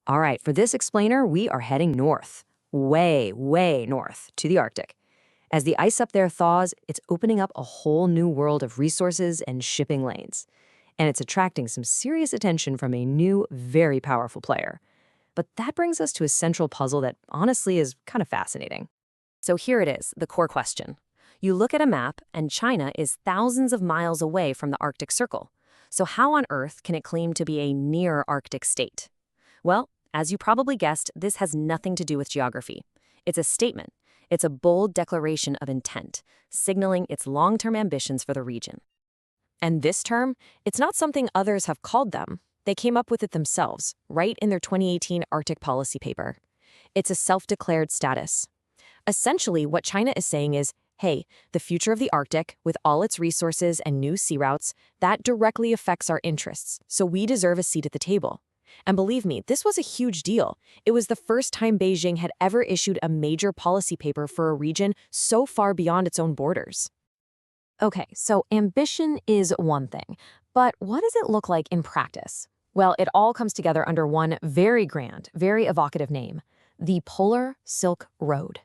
All right, for this explainer, we are heading north, way, way north, to the Arctic. As the ice up there thaws, it's opening up a whole new world of resources and shipping lanes. And it's attracting some serious attention from a new, very powerful player. But that brings us to a central puzzle that honestly is kind of fascinating. So here it is, the core question. You look at a map, and China is thousands of miles away from the Arctic Circle. So how on earth can it claim to be a near-Arctic state? Well, as you probably guessed, this has nothing to do with geography. It's a statement. It's a bold declaration of intent, signaling its long-term ambitions for the region. And this term, it's not something others have called them. They came up with it themselves, right in their 2018 Arctic policy paper. It's a self-declared status. Essentially, what China is saying is, hey, the future of the Arctic, with all its resources and new sea routes, that directly affects our interests, so we deserve a seat at the table. And believe me, this was a huge deal. It was the first time Beijing had ever issued a major policy paper for a region so far beyond its own borders. Okay, so ambition is one thing, but what does it look like in practice? Well, it all comes together under one very grand, very evocative name, the Polar Silk Road.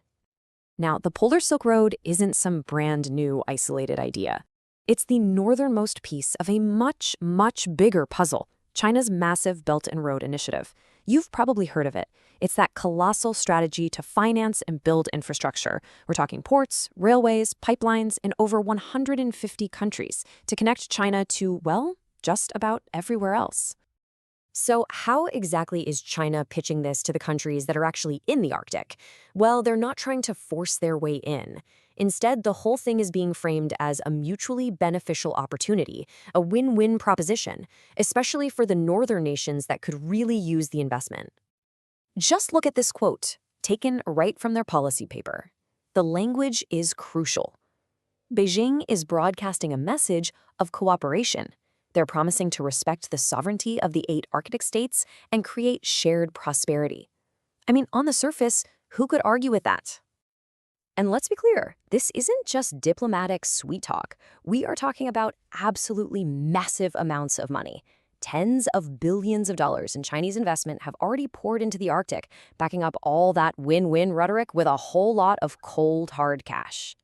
Now, the Polar Silk Road isn't some brand new isolated idea. It's the northernmost piece of a much, much bigger puzzle, China's massive Belt and Road Initiative. You've probably heard of it. It's that colossal strategy to finance and build infrastructure. We're talking ports, railways, pipelines in over 150 countries to connect China to, well, just about everywhere else. So how exactly is China pitching this to the countries that are actually in the Arctic? Well, they're not trying to force their way in. Instead, the whole thing is being framed as a mutually beneficial opportunity, a win-win proposition, especially for the northern nations that could really use the investment. Just look at this quote, taken right from their policy paper. The language is crucial. Beijing is broadcasting a message of cooperation. They're promising to respect the sovereignty of the 8 Arctic states and create shared prosperity. I mean, on the surface, who could argue with that? And let's be clear, this isn't just diplomatic sweet talk. We are talking about absolutely massive amounts of money. Tens of billions of dollars in Chinese investment have already poured into the Arctic, backing up all that win-win rhetoric with a whole lot of cold, hard cash.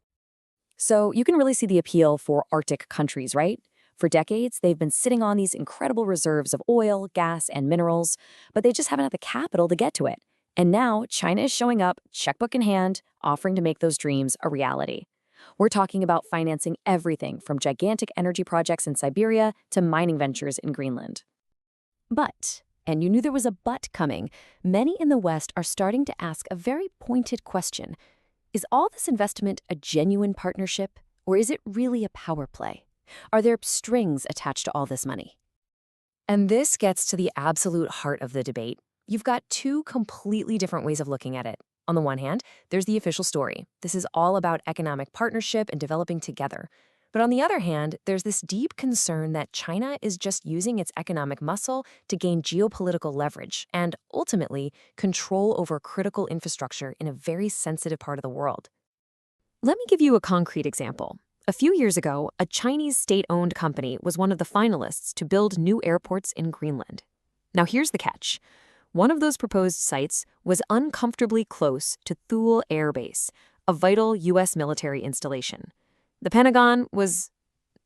So you can really see the appeal for Arctic countries, right? For decades, they've been sitting on these incredible reserves of oil, gas, and minerals, but they just haven't had the capital to get to it. And now China is showing up, checkbook in hand, offering to make those dreams a reality. We're talking about financing everything from gigantic energy projects in Siberia to mining ventures in Greenland. But, and you knew there was a but coming, many in the West are starting to ask a very pointed question. Is all this investment a genuine partnership, or is it really a power play? Are there strings attached to all this money? And this gets to the absolute heart of the debate. You've got two completely different ways of looking at it. On the one hand, there's the official story. This is all about economic partnership and developing together. But on the other hand, there's this deep concern that China is just using its economic muscle to gain geopolitical leverage and, ultimately, control over critical infrastructure in a very sensitive part of the world. Let me give you a concrete example. A few years ago, a Chinese state-owned company was one of the finalists to build new airports in Greenland. Now here's the catch. One of those proposed sites was uncomfortably close to Thule Air Base, a vital U.S. military installation. The Pentagon was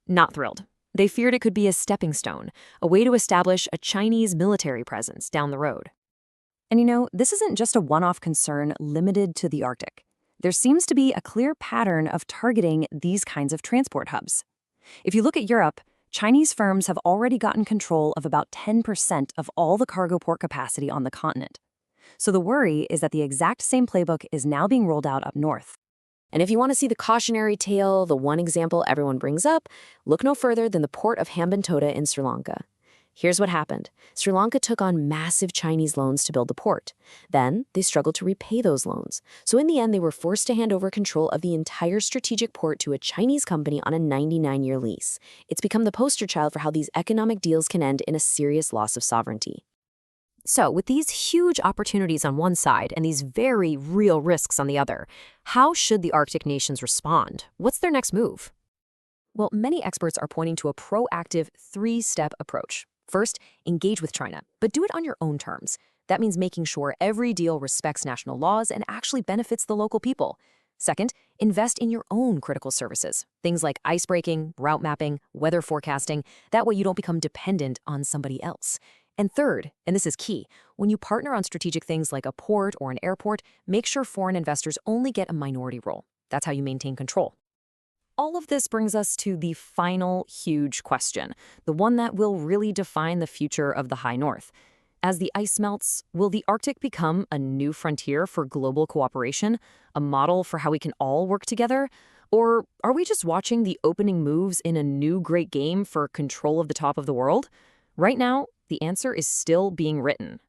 not thrilled. They feared it could be a stepping stone, a way to establish a Chinese military presence down the road. And you know, this isn't just a one-off concern limited to the Arctic. There seems to be a clear pattern of targeting these kinds of transport hubs. If you look at Europe, Chinese firms have already gotten control of about 10% of all the cargo port capacity on the continent. So the worry is that the exact same playbook is now being rolled out up north. And if you want to see the cautionary tale, the one example everyone brings up, look no further than the port of Hambantota in Sri Lanka. Here's what happened. Sri Lanka took on massive Chinese loans to build the port. Then they struggled to repay those loans. So in the end, they were forced to hand over control of the entire strategic port to a Chinese company on a 99-year lease. It's become the poster child for how these economic deals can end in a serious loss of sovereignty. So with these huge opportunities on one side and these very real risks on the other, how should the Arctic nations respond? What's their next move? Well, many experts are pointing to a proactive 3-step approach. First, engage with China, but do it on your own terms. That means making sure every deal respects national laws and actually benefits the local people. Second, invest in your own critical services, things like icebreaking, route mapping, weather forecasting. That way you don't become dependent on somebody else. And third, and this is key, when you partner on strategic things like a port or an airport, make sure foreign investors only get a minority role. That's how you maintain control. All of this brings us to the final huge question, the one that will really define the future of the High North. As the ice melts, will the Arctic become a new frontier for global cooperation, a model for how we can all work together? Or are we just watching the opening moves in a new great game for control of the top of the world? Right now, the answer is still being written.